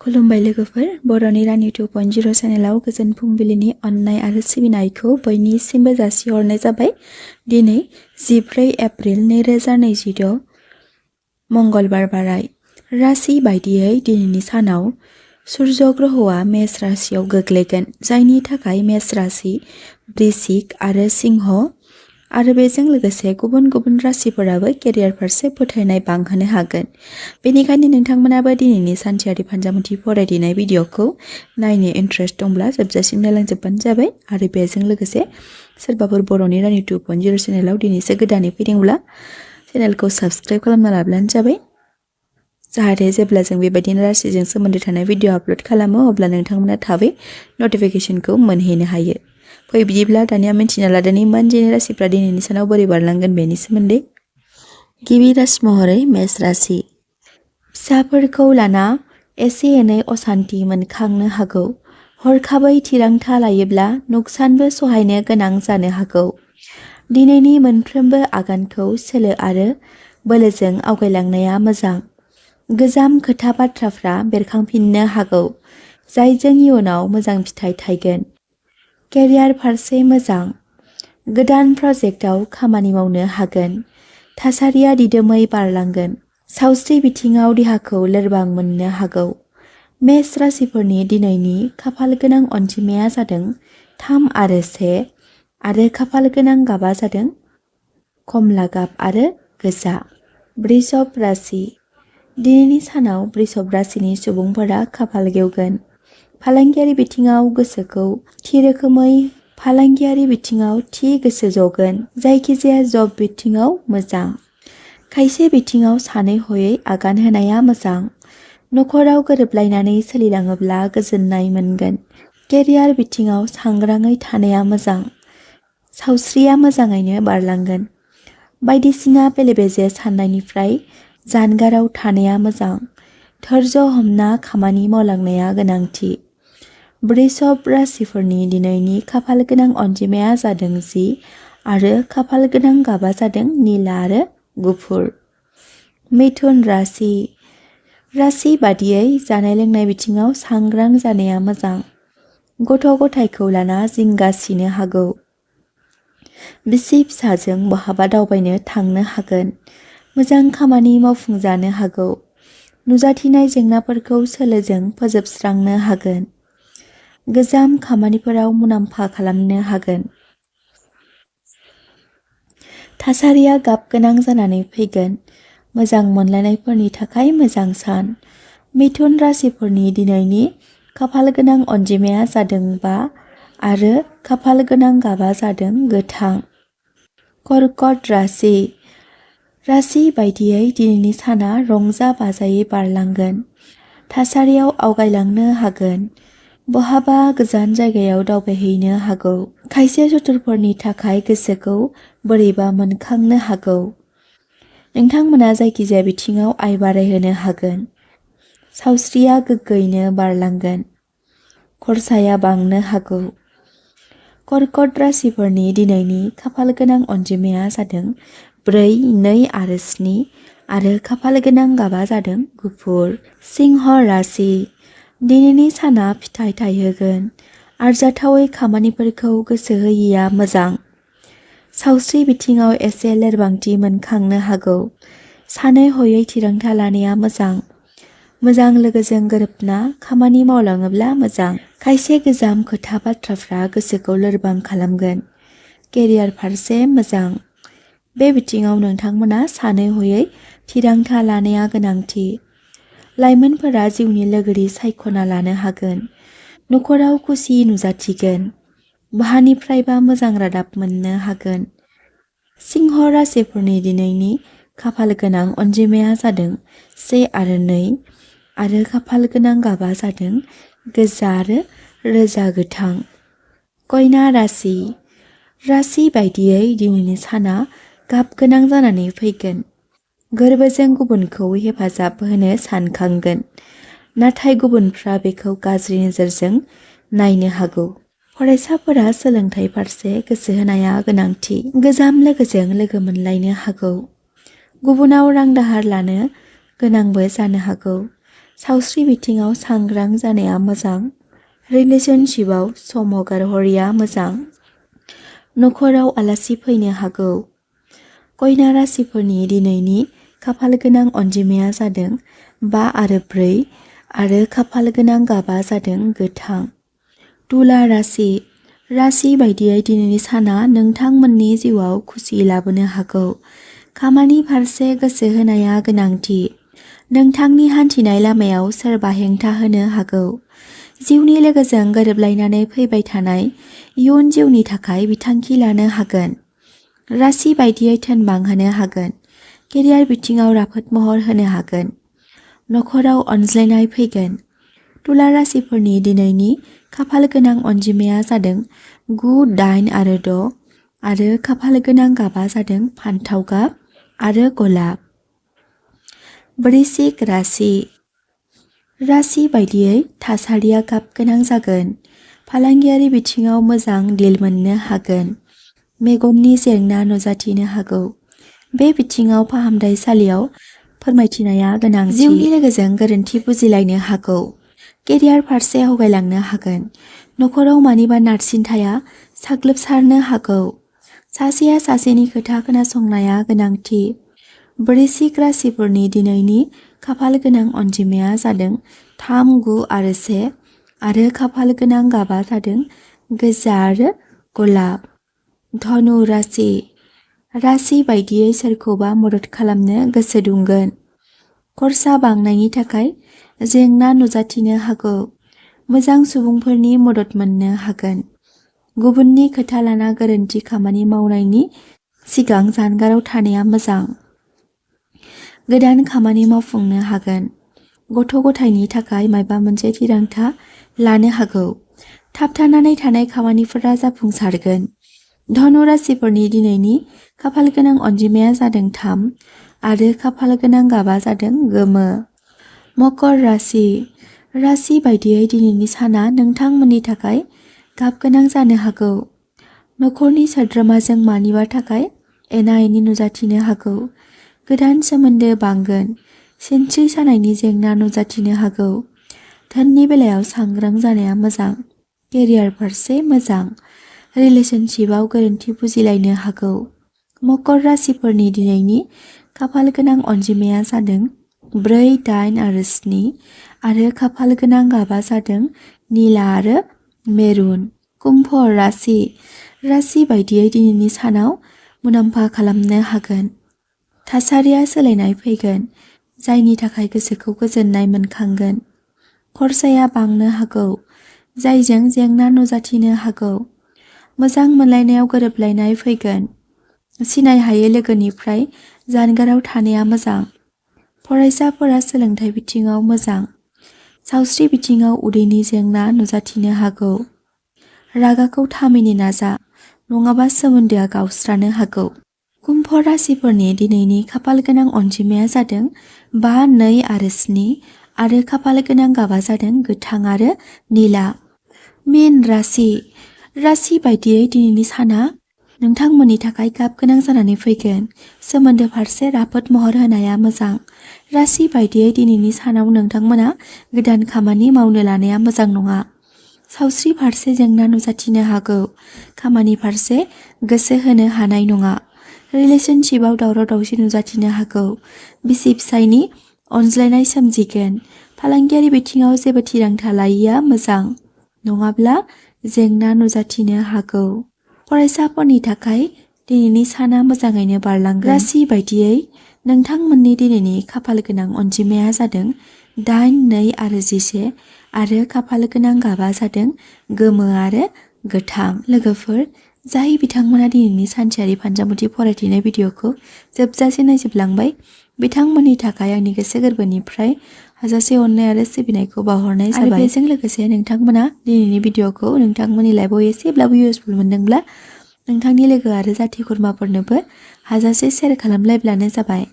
खुलुमबाय लोगोफोर, बर'नि रानि 2.0 चेनेलाव गोजोन फुंबिलिनि अननाय आरो सिबिनायखौ बयनिसिमबो जासिहरनाय जाबाय। दिनै 14 एप्रिल 2026 मंगलबार बाराय। राशि बायदियै दिनैनि सानाव सूर्य ग्रहआ मेष राशियाव गोग्लैगोन, जायनि थाखाय मेष राशि, वृश्चिक आरो सिंह आरो बेजों लोगोसे गुबुन गुबुन राशिफोराबो केरियार फारसे फोथायनाय बांहोनो हागोन। बेनिखायनो नोंथांमोनाबो दिनैनि सानसेयारि फान्जामुथि फरायदिनाय भिडिअखौ नायनो इन्ट्रेस्ट दंब्ला जोबजासिम नायलांजोबबानो जाबाय। आरो बेजों लोगोसे सोरबाफोर बर'नि रानि 2.0 चेनेलाव दिनैसो गोदानै फैदोंब्ला चेनेलखौ साबस्क्राइब खालामना लाब्लानो जाबाय, जाहाथे जेब्ला जों बेबायदिनो राशिजों सोमोन्दो थानाय भिडिअ आपल'ड खालामो अब्ला नोंथांमोना थाबै नटिफिकेशनखौ मोनहैनो हायो। फै बिदिब्ला दानिया मिन्थिना लादोनि मोनजिनै राशिफ्रा दिनैनि सानाव बोरै बारलांगोन बेनि सोमोन्दै। गिबि राशि महरै मेष राशि। फिसाफोरखौ लाना एसे एनै असान्ति मोनखांनो हागौ। हरखाबै थिरांथा लायोब्ला नुकसानबो सहायनो गोनां जानो हागौ। दिनैनि मोनफ्रोमबो आगानखौ सोलो आरो बोलोजों आवगायलांनाया मोजां। गोजाम खोथा बाथ्राफ्रा बेरखांफिननो हागौ, जायजों इयुनाव मोजां फिथाइ थायगोन। केरियार फारसे मोजां। गोदान प्रजेक्टआव खामानि मावनो हागोन। थासारिया दिदोमै बारलांगोन। सावस्रि बिथिङाव देहाखौ लोरबां मोननो हागौ। मेष राशिफोरनि दिनैनि खाफाल गोनां अनजिमाया जादों 3 आरो 1 आरो खाफाल गोनां गाबा जादों कमला गाब आरो गोजा। वृषभ राशि। दिनैनि सानाव वृषभ राशिनि सुबुंफोरा खाफाल गेवगोन। फालांगियारि बिथिङाव थि गोसो जगोन। जायखिजाया जब बिथिङाव मोजां। खायसे बिथिङाव सानै हयै आगान होनाया मोजां। नखराव गोरोबलायनानै सोलिलाङोब्ला गोजोननाय मोनगोन। केरियार बिथिङाव सांग्राङै थानाया मोजां। सावस्रिया मोजाङैनो बारलांगोन। बायदिसिना बेले-बेजे साननायनिफ्राय जानगाराव थानाया मोजां। धोर्ज हमना खामानि मावलांनाया गोनांथि। वृषभ राशिफोरनि दिनैनि खाफाल गोनां अनजिमाया जादों 10 आरो खाफाल गोनां गाबा जादों निला आरो गुफुर। मिथुन राशि। राशि बादियै जानाय लोंनाय बिथिङाव सांग्रां जानाया मोजां। गथ' गथायखौ लाना जिंगासिनो हागौ। बिसि फिसाजों बहाबा दावबायनो थांनो हागोन। मोजां खामानि मावफुंजानो हागौ। नुजाथिनाय जेंनाफोरखौ सोलोजों फोजोबस्रांनो हागोन। गोजाम खामानिफोराव मुलाम्फा खालामनो हागोन। थासारिया गाब गोनां जानानै फैगोन। मोजां मोनलायनायफोरनि थाखाय मोजां सान। मिथुन राशिफोरनि दिनैनि खाफाल गोनां अनजिमाया जादों 5 आरो खाफाल गोनां गाबा जादों गोथां। कर्कट राशि। राशि बायदियै दिनैनि साना रंजा बाजायै बारलांगोन। थासारियाव आवगायलांनो हागोन। बहाबा गोजान जायगायाव दावबायहैनो हागौ। खायसे सुथुरफोरनि थाखाय गोसोखौ बोरैबा मोनखांनो हागौ। नोंथांमोना जायखिजाया बिथिङाव आय बारायहोनो हागोन। सावस्रिया गोग्गोयैनो बारलांगोन। खरसाया बांनो हागौ। कर्कट राशिफोरनि दिनैनि खाफाल गोनां अनजिमाया जादों 4, 2 आरो 7 आरो खाफाल गोनां गाबा जादों गुफुर। सिंह राशि। दिनैनि साना फिथाइ थायहोगोन। आरजाथावै खामानिफोरखौ गोसो होयिया मोजां। सावस्रि बिथिङाव एसे लोरबांथि मोनखांनो हागौ। सानै हयै थिरांथा लानाया मोजां। मोजां लोगोजों गोरोबना खामानि मावलाङोब्ला मोजां। खायसे गोजाम खोथा बाथ्राफ्रा गोसोखौ लोरबां खालामगोन। केरियार फारसे मोजां। बे बिथिङाव नोंथांमोना सानै हयै थिरांथा लानाया गोनांथि। लाइमोनफोरा जिउनि लोगोरि सायख'ना लानो हागोन। नखराव खुसि नुजाथिगोन। बहानिफ्रायबा मोजां रादाब मोननो हागोन। सिंह राशिफोरनि दिनैनि खाफाल गोनां अनजिमाया जादों 1 आरो 2 आरो खाफाल गोनां गाबा जादों गोजा आरो रोजा गोथां। कन्या राशि। राशि बायदियै दिनैनि साना गाब गोनां जानानै फैगोन। गोरबोजों गुबुनखौ हेफाजाब होनो सानखांगोन, नाथाय गुबुनफ्रा बेखौ गाज्रि नोजोरजों नायनो हागौ। फरायसाफोरा सोलोंथाइ फारसे गोसो होनाया गोनांथि। गोजाम लोगोजों लोगो मोनलायनो हागौ। गुबुनाव रां दाहार लानो गोनांबो जानो हागौ। सावस्रि बिथिङाव सांग्रां जानाया मोजां। रिलेशनशिपआव सम हगारहरिया मोजां। नखराव आलासि फैनो हागौ। कन्या राशिफोरनि दिनैनि खाफाल गोनां अनजिमाया जादों 5 आरो 4 आरो खाफाल गोनां गाबा जादों गोथां। तुला राशि बायदियै दिनैनि साना नोंथांमोननि जिउआव खुसि लाबोनो हागौ। खामानि फारसे गोसो होनाया गोनांथि। नोंथांनि हान्थिनाय लामायाव सोरबा हेंथा होनो हागौ। जिउनि लोगोजों गोरोबलायनानै फैबाय थानाय इयुन जिउनि थाखाय बिथांखि लानो हागोन। राशि बायदियै धोन बांहोनो हागोन। केरियार बिथिङाव राफोद महर होनो हागोन। नखराव अनज्लायनाय फैगोन। तुला राशिफोरनि दिनैनि खाफाल गोनां अनजिमाया जादों 9, 8 आरो 6 आरो खाफाल गोनां गाबा जादों फान्थाव गाब आरो गलाब। वृश्चिक राशि बायदियै थासारिया गाब गोनां जागोन। फालांगियारि बिथिङाव मोजां डिल मोननो हागोन। मेगननि जेंना नुजाथिनो हागौ। बे बिथिङाव फाहामथायसालियाव फोरमायथिनाया गोनांथि। जिउनि लोगोजों गोरोन्थि बुजिलायनो हागौ। केरियार फारसे आवगायलांनो हागोन। नखराव मानिबा नारसिनथाया साग्लोबसारनो हागौ। सासेया सासेनि खोथा खोनासंनाया गोनांथि। वृश्चिक राशिफोरनि दिनैनि खाफाल गोनां अनजिमाया जादों 3, 9 आरो 1 आरो खाफाल गोनां गाबा जादों गोजा आरो गलाब। धनु राशि बायदियै सोरखौबा मदद खालामनो गोसो दुंगोन। खरसा बांनायनि थाखाय जेंना नुजाथिनो हागौ। मोजां सुबुंफोरनि मदद मोननो हागोन। गुबुननि खोथा लाना गोरोन्थि खामानि मावनायनि सिगां जानगाराव थानाया मोजां। गोदान खामानि मावफुंनो हागोन। गथ' गथायनि थाखाय माबा मोनसे थिरांथा लानो हागौ। थाबथानानै थानाय खामानिफोरा जाफुंसारगोन। धनु राशिफोरनि दिनैनि खाफाल गोनां अनजिमाया जादों 3 आरो खाफाल गोनां गाबा जादों गोमो। मकर राशि बायदियै दिनैनि साना नोंथांमोननि थाखाय गाब गोनां जानो हागौ। नखरनि सोद्रोमाजों मानिबा थाखाय एना एनि नुजाथिनो हागौ। गोदान सोमोन्दो बांगोन। सिनस्रि सानायनि जेंना नुजाथिनो हागौ। धोननि बेलायाव सांग्रां जानाया मोजां। केरियार फारसे मोजां। रिलेशनशिपआव गोरोन्थि बुजिलायनो हागौ। मकर राशिफोरनि दिनैनि खाफाल गोनां अनजिमाया जादों 4, 8 आरो 7 आरो खाफाल गोनां गाबा जादों निला आरो मेरुन। कुम्भ राशि बायदियै दिनैनि सानाव मुलाम्फा खालामनो हागोन। थासारिया सोलायनाय फैगोन जायनि थाखाय गोसोखौ गोजोननाय मोनखांगोन। खरसाया बांनो हागौ जायजों जेंना नुजाथिनो हागौ। मोजां मोनलायनायाव गोरोबलायनाय फैगोन। सिनाय हायै लोगोनिफ्राय जानगाराव थानाया मोजां। फरायसाफोरा सोलोंथाइ बिथिङाव मोजां। सावस्रि बिथिङाव उदैनि जेंना नुजाथिनो हागौ। रागाखौ थामिनो नाजा नङाबा सोमोन्दोआ गावस्रानो हागौ। कुम्भ राशिफोरनि दिनैनि खाफाल गोनां अनजिमाया जादों 5, 2 आरो 7 आरो खाफाल गोनां गाबा जादों गोथां आरो निला। मीन राशि बायदियै दिनैनि साना नोंथांमोननि थाखाय गाब गोनां जानानै फैगोन। सोमोन्दो फारसे राफोद महर होनाया मोजां। राशि बायदियै दिनैनि सानाव नोंथांमोना गोदान खामानि मावनो लानाया मोजां नङा। सावस्रि फारसे जेंना नुजाथिनो हागौ। खामानि फारसे गोसो होनो हानाय नङा। रिलेशनशिपआव दावराव दावसि नुजाथिनो हागौ। बिसि फिसायनि अनज्लायनाय सोमजिगोन। फालांगियारि बिथिङाव जेबो थिरांथा लायिया मोजां नङाब्ला जेंना नुजाथिनो हागौ। फरायसाफोरनि थाखाय दिनैनि साना मोजाङैनो बारलांगोन। राशि बायदियै नोंथांमोननि दिनैनि खाफाल गोनां अनजिमाया जादों 8, 2 आरो 11 आरो खाफाल गोनां गाबा जादों गोमो आरो गोथां। लोगोफोर, जाय बिथांमोना दिनैनि सानसेयारि फानजामुथि फरायथिनाय भिडिअखौ जोबजासे नायजोबलांबाय बिथांमोननि थाखाय आंनि गोसो गोरबोनिफ्राय हाजासे अननाय आरो सिबिनायखौ बावहरनाय जाबाय। आरो बेजों लोगोसे नोंथांमोना दिनैनि भिडिअखौ नोंथांमोननि लाइफआव एसेब्लाबो इउजफुल मोनदोंब्ला नोंथांनि लोगो आरो जाथि खुरमाफोरनोबो हाजासे शेयार खालामलायब्लानो जाबाय।